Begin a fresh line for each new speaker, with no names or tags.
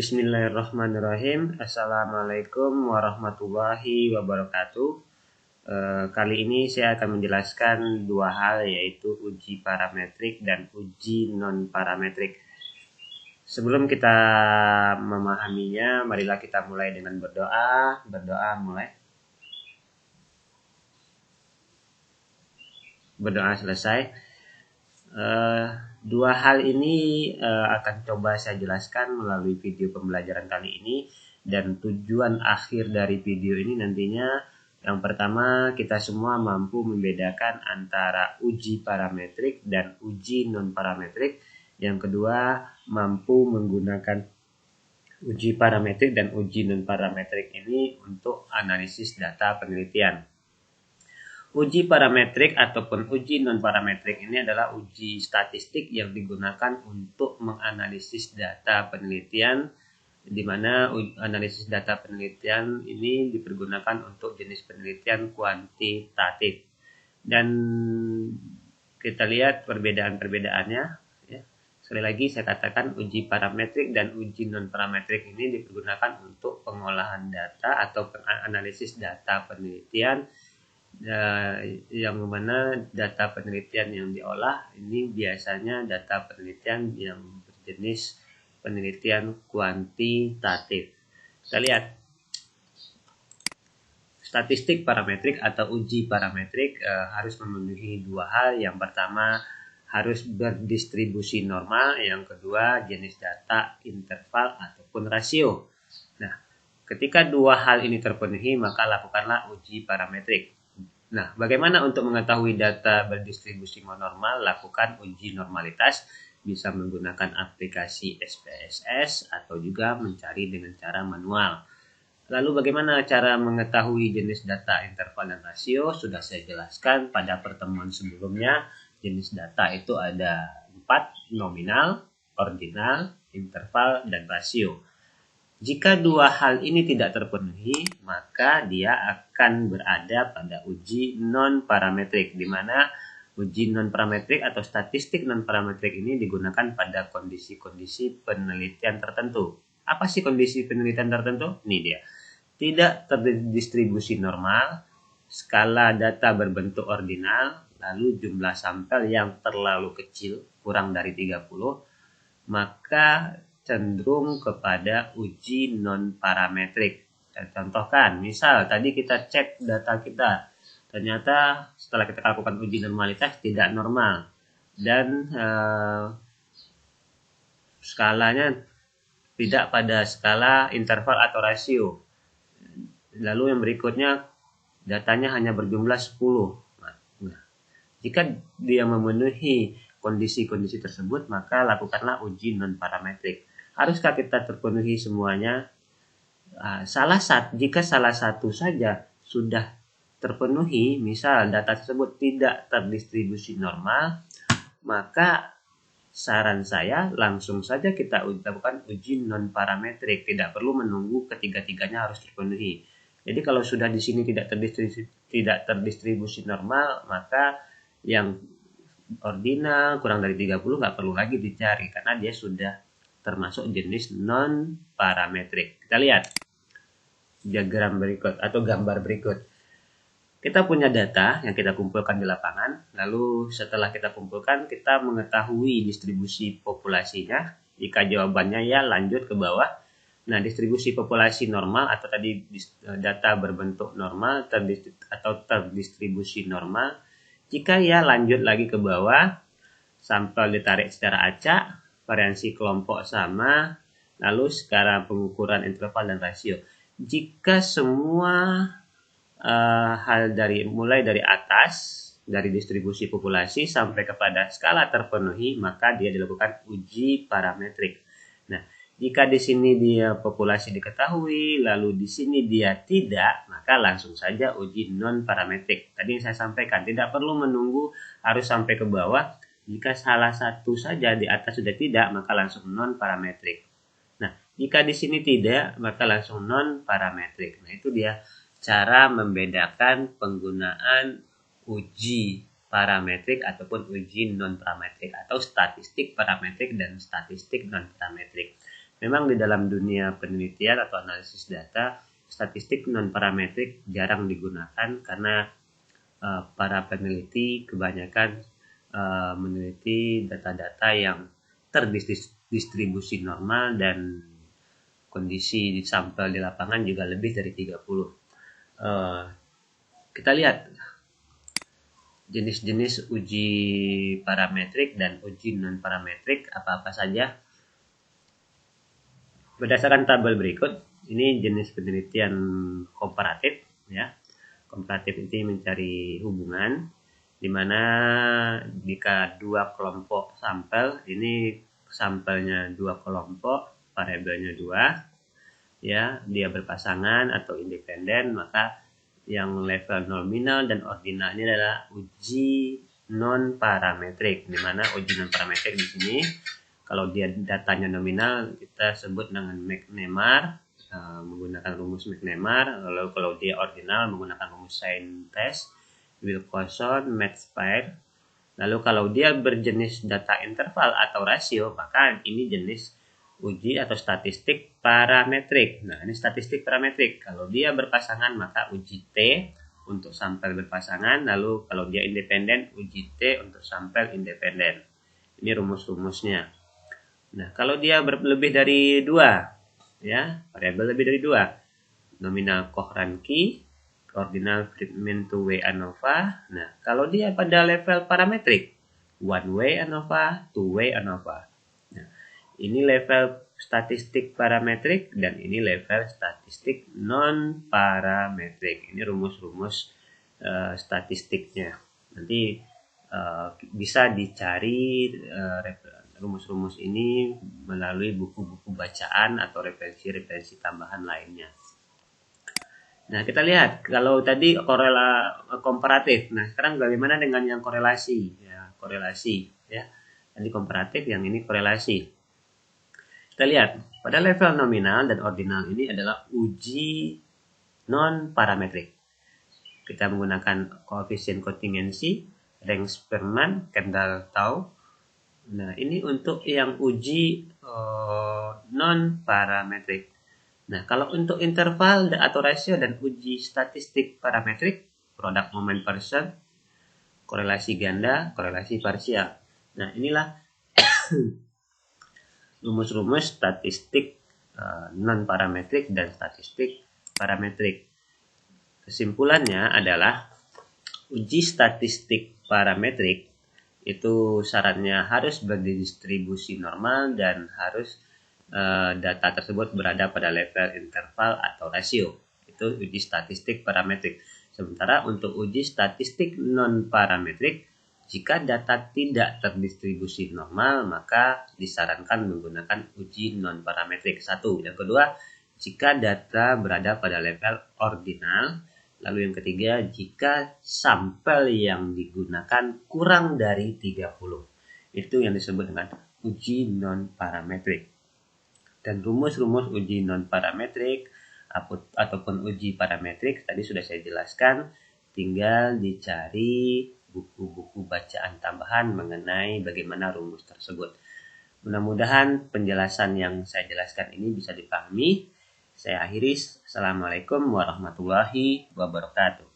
Bismillahirrahmanirrahim. Assalamualaikum warahmatullahi wabarakatuh. Kali ini saya akan menjelaskan dua hal, yaitu uji parametrik dan uji non-parametrik. Sebelum kita memahaminya, marilah kita mulai dengan berdoa. Berdoa mulai. Berdoa selesai. Dua hal ini akan coba saya jelaskan melalui video pembelajaran kali ini, dan tujuan akhir dari video ini nantinya yang pertama kita semua mampu membedakan antara uji parametrik dan uji non parametrik. Yang kedua, mampu menggunakan uji parametrik dan uji non parametrik ini untuk analisis data penelitian. Uji parametrik ataupun uji non-parametrik ini adalah uji statistik yang digunakan untuk menganalisis data penelitian, di mana analisis data penelitian ini dipergunakan untuk jenis penelitian kuantitatif. Dan kita lihat perbedaan-perbedaannya. Ya. Sekali lagi saya katakan uji parametrik dan uji non-parametrik ini dipergunakan untuk pengolahan data atau analisis data penelitian, yang mana data penelitian yang diolah ini biasanya data penelitian yang berjenis penelitian kuantitatif. Kita lihat statistik parametrik atau uji parametrik harus memenuhi dua hal. Yang pertama, harus berdistribusi normal. Yang kedua, jenis data, interval ataupun rasio. Nah, ketika dua hal ini terpenuhi, maka lakukanlah uji parametrik. Nah, bagaimana untuk mengetahui data berdistribusi normal? Lakukan uji normalitas, bisa menggunakan aplikasi SPSS atau juga mencari dengan cara manual. Lalu bagaimana cara mengetahui jenis data, interval, dan rasio? Sudah saya jelaskan pada pertemuan sebelumnya. Jenis data itu ada 4, nominal, ordinal, interval, dan rasio. Jika dua hal ini tidak terpenuhi, maka dia akan berada pada uji non-parametrik, di mana uji non-parametrik atau statistik non-parametrik ini digunakan pada kondisi-kondisi penelitian tertentu. Apa sih kondisi penelitian tertentu? Ini dia. Tidak terdistribusi normal, skala data berbentuk ordinal, lalu jumlah sampel yang terlalu kecil, kurang dari 30, maka cenderung kepada uji non-parametrik. Saya contohkan, misal tadi kita cek data kita, ternyata setelah kita lakukan uji normalitas tidak normal, dan skalanya tidak pada skala interval atau rasio. Lalu yang berikutnya, datanya hanya berjumlah 10. Nah, jika dia memenuhi kondisi-kondisi tersebut, maka lakukanlah uji non-parametrik. Haruskah kita terpenuhi semuanya? Jika salah satu saja sudah terpenuhi, misal data tersebut tidak terdistribusi normal, maka saran saya langsung saja kita lakukan uji non-parametrik. Tidak perlu menunggu ketiga-tiganya harus terpenuhi. Jadi kalau sudah di sini tidak terdistribusi normal, maka yang ordinal kurang dari 30 nggak perlu lagi dicari karena dia sudah termasuk jenis non-parametrik. Kita lihat diagram berikut atau gambar berikut. Kita punya data yang kita kumpulkan di lapangan, lalu setelah kita kumpulkan, kita mengetahui distribusi populasinya. Jika jawabannya ya, lanjut ke bawah. Nah, distribusi populasi normal atau tadi data berbentuk normal atau terdistribusi normal. Jika ya, lanjut lagi ke bawah, sampel ditarik secara acak, variansi kelompok sama, lalu sekarang pengukuran interval dan rasio. Jika semua hal mulai dari atas, dari distribusi populasi sampai kepada skala terpenuhi, maka dia dilakukan uji parametrik. Nah, jika di sini dia populasi diketahui, lalu di sini dia tidak, maka langsung saja uji non-parametrik. Tadi yang saya sampaikan, tidak perlu menunggu harus sampai ke bawah. Jika salah satu saja di atas sudah tidak, maka langsung non-parametrik. Nah, jika di sini tidak, maka langsung non-parametrik. Nah, itu dia cara membedakan penggunaan uji parametrik ataupun uji non-parametrik atau statistik parametrik dan statistik non-parametrik. Memang di dalam dunia penelitian atau analisis data, statistik non-parametrik jarang digunakan karena para peneliti kebanyakan meneliti data-data yang terdistribusi normal dan kondisi di sampel di lapangan juga lebih dari 30. Kita lihat jenis-jenis uji parametrik dan uji non-parametrik apa-apa saja. Berdasarkan tabel berikut, ini jenis penelitian komparatif ya. Komparatif ini mencari hubungan di mana jika dua kelompok sampel, ini sampelnya dua kelompok, variabelnya 2 ya, dia berpasangan atau independen, maka yang level nominal dan ordinal ini adalah uji non parametrik, di mana uji non parametrik di sini kalau dia datanya nominal kita sebut dengan McNemar, menggunakan rumus McNemar. Lalu kalau dia ordinal menggunakan rumus sign test, Wilcoxon, Metspire. Lalu kalau dia berjenis data interval atau rasio, maka ini jenis uji atau statistik parametrik. Nah, ini statistik parametrik. Kalau dia berpasangan maka uji T untuk sampel berpasangan. Lalu kalau dia independen, uji T untuk sampel independen. Ini rumus-rumusnya. Nah, kalau dia lebih dari 2, ya, variabel lebih dari 2, nominal Cochran-Key, ordinal Friedman two-way ANOVA. Nah, kalau dia pada level parametrik, one-way ANOVA, two-way ANOVA. Nah, ini level statistik parametrik dan ini level statistik non parametrik. Ini rumus-rumus statistiknya. Nanti bisa dicari rumus-rumus ini melalui buku-buku bacaan atau referensi-referensi tambahan lainnya. Nah, kita lihat kalau tadi komparatif. Nah, sekarang bagaimana dengan yang korelasi? Ya, korelasi ya. Tadi komparatif, yang ini korelasi. Kita lihat, pada level nominal dan ordinal ini adalah uji non-parametrik. Kita menggunakan koefisien kontingensi, rank Spearman, Kendall-Tau. Nah, ini untuk yang uji non-parametrik. Nah, kalau untuk interval atau rasio dan uji statistik parametrik, product moment person, korelasi ganda, korelasi parsial. Nah, inilah rumus-rumus statistik non-parametrik dan statistik parametrik. Kesimpulannya adalah uji statistik parametrik itu syaratnya harus berdistribusi normal dan harus data tersebut berada pada level interval atau rasio. Itu uji statistik parametrik. Sementara untuk uji statistik non-parametrik, jika data tidak terdistribusi normal, maka disarankan menggunakan uji non-parametrik. 1. Yang kedua, jika data berada pada level ordinal. Lalu yang ketiga, jika sampel yang digunakan kurang dari 30. Itu yang disebut dengan uji non-parametrik. Dan rumus-rumus uji non-parametrik ataupun uji parametrik tadi sudah saya jelaskan. Tinggal dicari buku-buku bacaan tambahan mengenai bagaimana rumus tersebut. Mudah-mudahan penjelasan yang saya jelaskan ini bisa dipahami. Saya akhiri. Assalamualaikum warahmatullahi wabarakatuh.